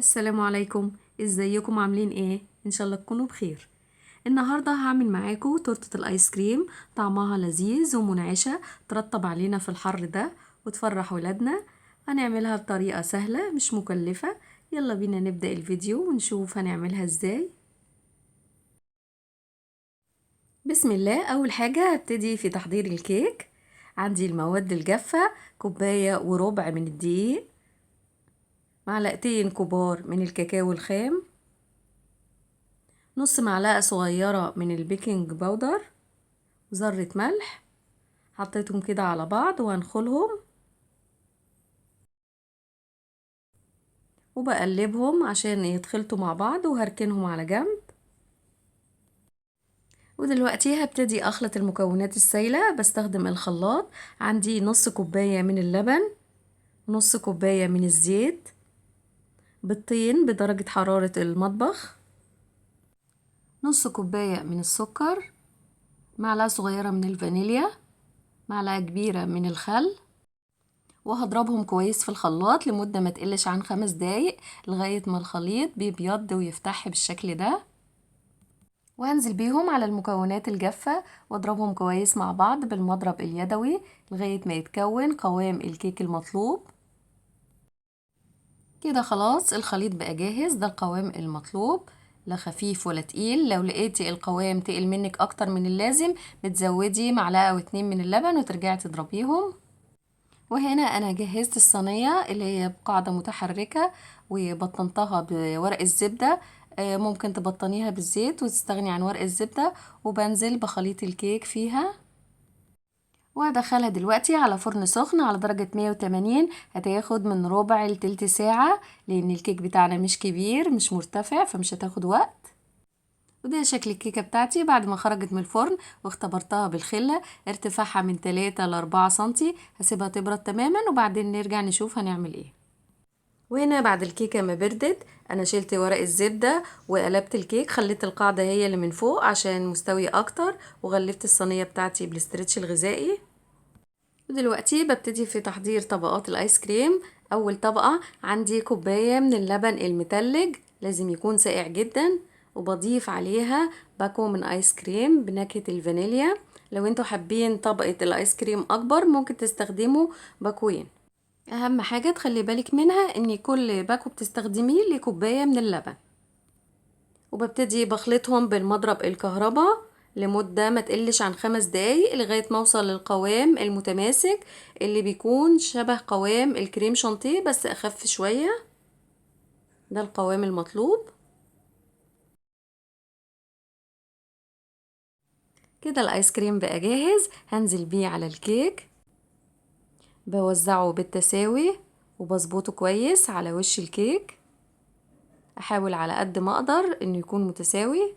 السلام عليكم. ازيكم عاملين ايه؟ ان شاء الله تكونوا بخير. النهارده هعمل معاكم تورتة الايس كريم. طعمها لذيذ ومنعشة ترطب علينا في الحر ده وتفرح ولادنا. هنعملها بطريقة سهلة مش مكلفة. يلا بينا نبدأ الفيديو ونشوف هنعملها ازاي. بسم الله. اول حاجة هبتدي في تحضير الكيك. عندي المواد الجافة: كوباية وربع من الدقيق، معلقتين كبار من الكاكاو الخام، نص معلقة صغيرة من البيكنج باودر، ذرة ملح. حطيتهم كده على بعض وهنخلهم وبقلبهم عشان يتخلطوا مع بعض وهركنهم على جنب. ودلوقتي هبتدي اخلط المكونات السائلة. بستخدم الخلاط. عندي نص كوباية من اللبن، نص كوباية من الزيت، بيضتين بدرجة حرارة المطبخ، نص كوباية من السكر، معلقة صغيرة من الفانيليا، معلقة كبيرة من الخل. وهضربهم كويس في الخلاط لمدة ما تقلش عن 5 دقايق لغاية ما الخليط بيبيض ويفتح بالشكل ده. وهنزل بيهم على المكونات الجافة واضربهم كويس مع بعض بالمضرب اليدوي لغاية ما يتكون قوام الكيك المطلوب. كده خلاص الخليط بقى جاهز. ده القوام المطلوب، لا خفيف ولا تقيل. لو لقيتي القوام تقل منك اكتر من اللازم بتزودي معلقة او 2 من اللبن وترجعي تضربيهم. وهنا انا جهزت الصينية اللي هي بقاعدة متحركة وبطنتها بورق الزبدة. ممكن تبطنيها بالزيت وتستغني عن ورق الزبدة. وبنزل بخليط الكيك فيها وهدخلها دلوقتي على فرن سخن على درجة 180. هتاخد من ربع لتلت ساعة لان الكيك بتاعنا مش كبير مش مرتفع فمش هتاخد وقت. وده شكل الكيكة بتاعتي بعد ما خرجت من الفرن واختبرتها بالخلة. ارتفاعها من 3 ل 4 سنتي. هسيبها تبرد تماما وبعدين نرجع نشوف هنعمل ايه. وهنا بعد الكيكة ما بردت انا شلت ورق الزبدة وقلبت الكيك. خليت القاعدة هي اللي من فوق عشان مستوي اكتر، وغلفت الصينية بتاعتي بالاسترتش الغذائي. ودلوقتي ببتدي في تحضير طبقات الايس كريم. اول طبقة عندي كوباية من اللبن المتلج، لازم يكون ساقع جدا، وبضيف عليها باكو من ايس كريم بنكهة الفانيليا. لو انتوا حابين طبقة الايس كريم اكبر ممكن تستخدموا باكوين. اهم حاجة تخلي بالك منها ان كل باكو بتستخدميه لكوباية من اللبن. وببتدي بخلطهم بالمضرب الكهرباء لمدة ما تقلش عن 5 دقايق لغاية ما اوصل للقوام المتماسك اللي بيكون شبه قوام الكريم شانتيه بس اخف شوية. ده القوام المطلوب. كده الايس كريم بقى جاهز. هنزل بيه على الكيك، بوزعه بالتساوي وبظبطه كويس على وش الكيك. احاول على قد ما اقدر انه يكون متساوي.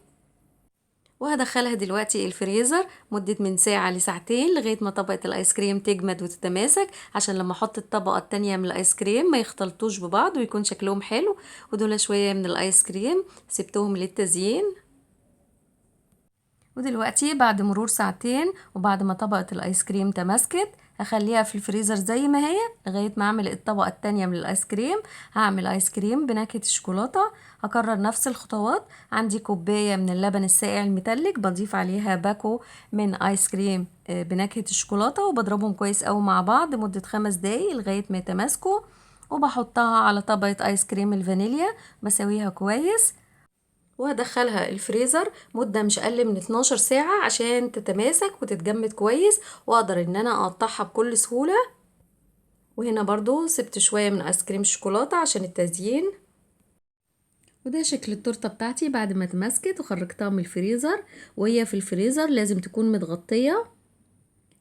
وهدخلها دلوقتي الفريزر مدة من ساعة لساعتين لغاية ما طبقة الايس كريم تجمد وتتماسك، عشان لما احط الطبقة التانية من الايس كريم ما يختلطوش ببعض ويكون شكلهم حلو. ودول شوية من الايس كريم سبتهم للتزيين. ودلوقتي بعد مرور ساعتين وبعد ما طبقة الايس كريم تماسكت هخليها في الفريزر زي ما هي لغاية ما اعمل الطبقة التانية من الايس كريم. هعمل ايس كريم بنكهة الشوكولاتة. هكرر نفس الخطوات. عندي كوباية من اللبن الساقع المتلج بضيف عليها باكو من ايس كريم بنكهة الشوكولاتة وبضربهم كويس اوي مع بعض مدة 5 دقايق لغاية ما يتماسكوا. وبحطها على طبقة ايس كريم الفانيليا بسويها كويس. وهدخلها الفريزر مدة مش اقل من 12 ساعة عشان تتماسك وتتجمد كويس واقدر ان انا اقطعها بكل سهولة. وهنا برضو سبت شوية من ايس كريم الشوكولاتة عشان التزيين. وده شكل التورتة بتاعتي بعد ما اتمسكت وخرجتها من الفريزر. وهي في الفريزر لازم تكون متغطية.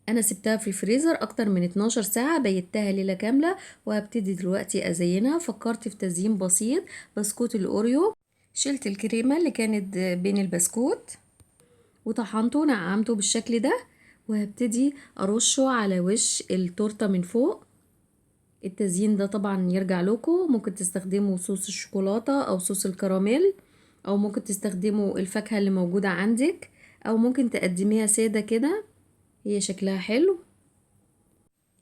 انا سبتها في الفريزر اكتر من 12 ساعة، بيتها ليلة كاملة. وهبتدي دلوقتي ازينها. فكرت في تزيين بسيط: بسكوت الاوريو. شلت الكريمة اللي كانت بين البسكوت وطحنته ونعمته بالشكل ده، وهبتدي ارشه على وش التورته من فوق. التزيين ده طبعا يرجع لكم، ممكن تستخدموا صوص الشوكولاته او صوص الكراميل، او ممكن تستخدموا الفاكهه اللي موجوده عندك، او ممكن تقدميها ساده كده. هي شكلها حلو.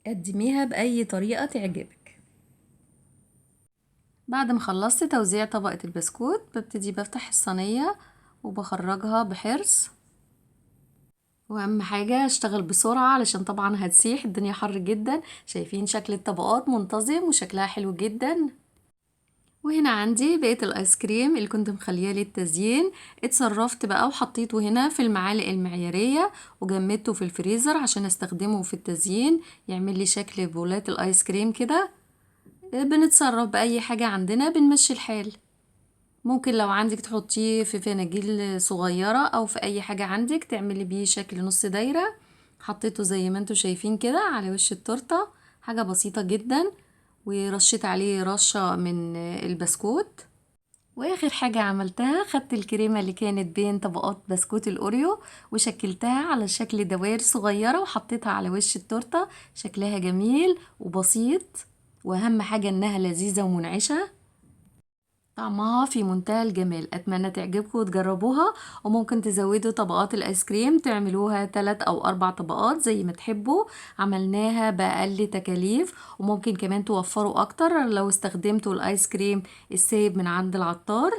قدميها باي طريقه تعجبك. بعد ما خلصت توزيع طبقة البسكوت ببتدي بفتح الصينية وبخرجها بحرص، واهم حاجة اشتغل بسرعة علشان طبعا هتسيح، الدنيا حر جدا. شايفين شكل الطبقات منتظم وشكلها حلو جدا. وهنا عندي بقية الايس كريم اللي كنت مخليه للتزيين، اتصرفت بقى وحطيته هنا في المعالق المعيارية وجمدته في الفريزر عشان استخدمه في التزيين يعمل لي شكل بولات الايس كريم كده. بنتصرف بأي حاجة عندنا بنمشي الحال. ممكن لو عندك تحطيه في فناجيل صغيرة او في اي حاجة عندك تعملي بيه شكل نص دايرة. حطيته زي ما انتوا شايفين كده على وش التورتة، حاجة بسيطة جدا. ورشيت عليه رشة من البسكوت. واخر حاجة عملتها خدت الكريمة اللي كانت بين طبقات بسكوت الاوريو وشكلتها على شكل دوائر صغيرة وحطيتها على وش التورتة. شكلها جميل وبسيط، واهم حاجة انها لذيذة ومنعشة. طعمها في منتهى الجمال. اتمنى تعجبكم وتجربوها. وممكن تزودوا طبقات الايس كريم تعملوها 3 أو 4 طبقات زي ما تحبوا. عملناها بأقل تكاليف، وممكن كمان توفروا اكتر لو استخدمتوا الايس كريم السايب من عند العطار.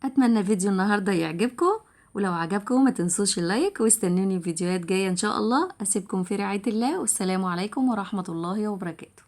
اتمنى فيديو النهاردة يعجبكم، ولو عجبكم ما تنسوش اللايك واستنوني فيديوهات جاية ان شاء الله. اسيبكم في رعاية الله، والسلام عليكم ورحمة الله وبركاته.